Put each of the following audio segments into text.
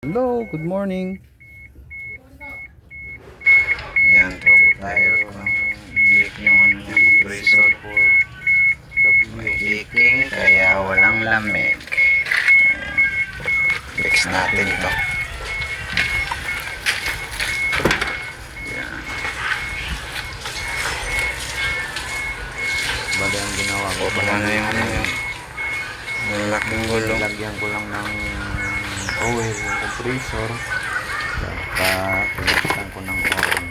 Hello, good morning. Yan, trouble tayo. Leak yung ano niya, compressor. May leaking kaya walang lamig. Ayan. Fix natin ito. Yan. Bali ang ginawa ko, Wala na yung ano yun. Malaking gulong. lagyan ko lang ng oil yung compressor. Saka pinagsan ko ng oil yung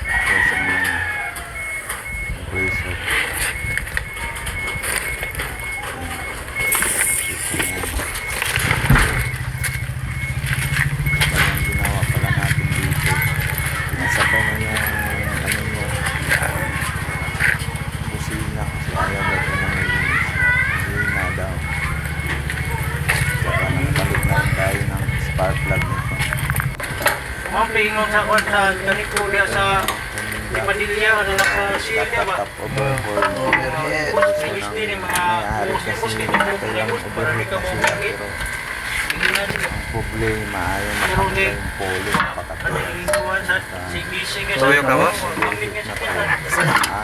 pressure ng compressor. Bali ang ginawa pala natin dito, pinasabay na yung ano niya, busina kasi ayaw na ito ng busina daw. Saka nagpalit na rin tayo ng spark plug nito. Ang pingon sa kwarta, ganito niya sa Padilla, ano na ka siya niya ba? Top over for Overhead. gusto ng may-ari kasi kailangan overhead na sila, pero ang problema ayaw makakita yung polo pakatuloy. Pingon sa CBC kasi. Tuyo ka ba?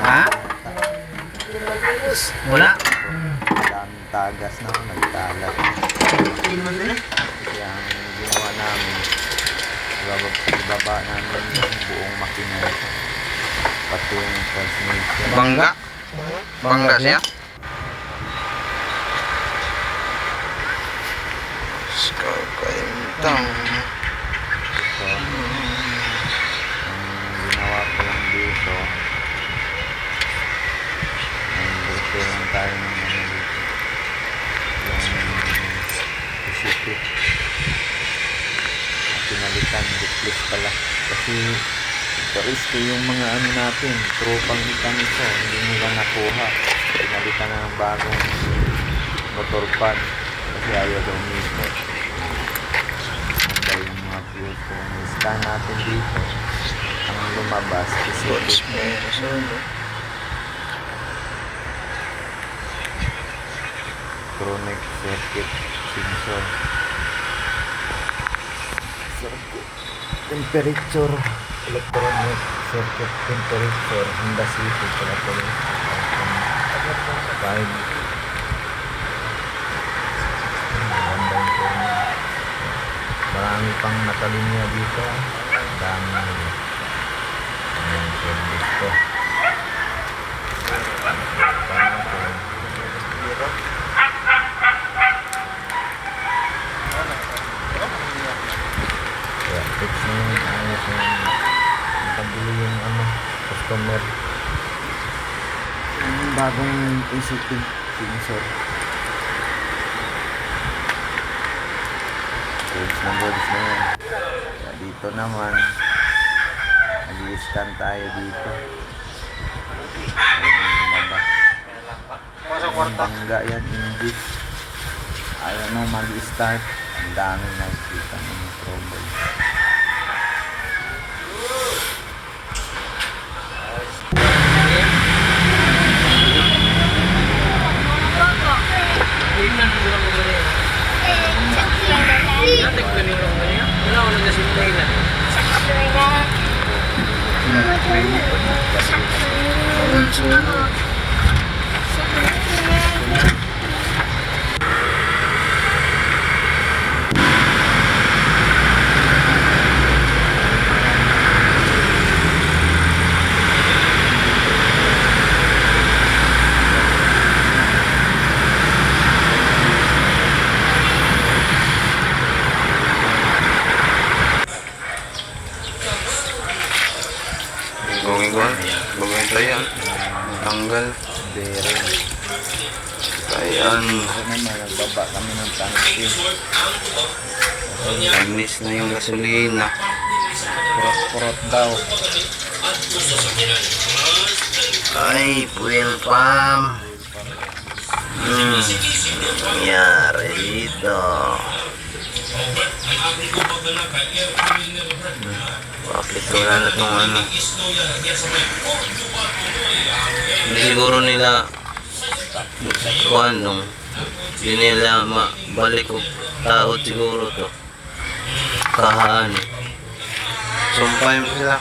Ha? Wala? Daming tagas na nagkalat. Kaya ang ginawa namin, ibaba namin yung buong makina nito, pati yung transmission. Bangga? Bangga siya? Skakayintang. So, ang ginawa ko lang dito, nandito lang tayo ng ano dito, yung isipit. Pinalitan, replace pala. Kasi risk yung mga ano natin, tropang ikan ito, hindi nila nakuha. Pinalitan na ng bagong motor pan kasi ayaw daw mismo. Handa yung mga fuel ko. Scan natin dito. Ang lumabas, isipit. Chronic circuit sensor. Circuit temperature, electronic circuit temperature, Honda City pala po yun. 5. Ganda yung turno. Marami pang nakalinya dito. Dami nila. Ayan, service ko. Kaya fix na yun, ayos na yun. Nakabili yung ano, customer. Yung bagong ACT sensor. Goods na yan. Kaya dito naman, nag-i-scan tayo dito. Ayun, lumabas. Yung bangga yan, English. Ayaw na mag-start. Ang dami nakikita ng trouble. Bagay tayo yan. Tanggal. Bearing. Ayan. Ito naman, nagbaba kami ng tanke. Linis na yung gasolina. Kurot-kurot daw. Ay, fuel pump. Nangyari dito. Bakit wala na itong ano? Hindi siguro nila kuhan nung Yun nila balik ko taot siguro to. Kahaan. Sumpay mo sila.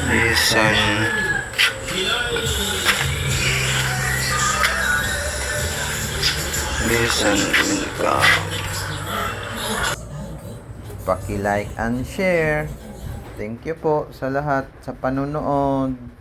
Listen. Listen ka. Paki-like and share. Thank you po sa lahat sa panonood.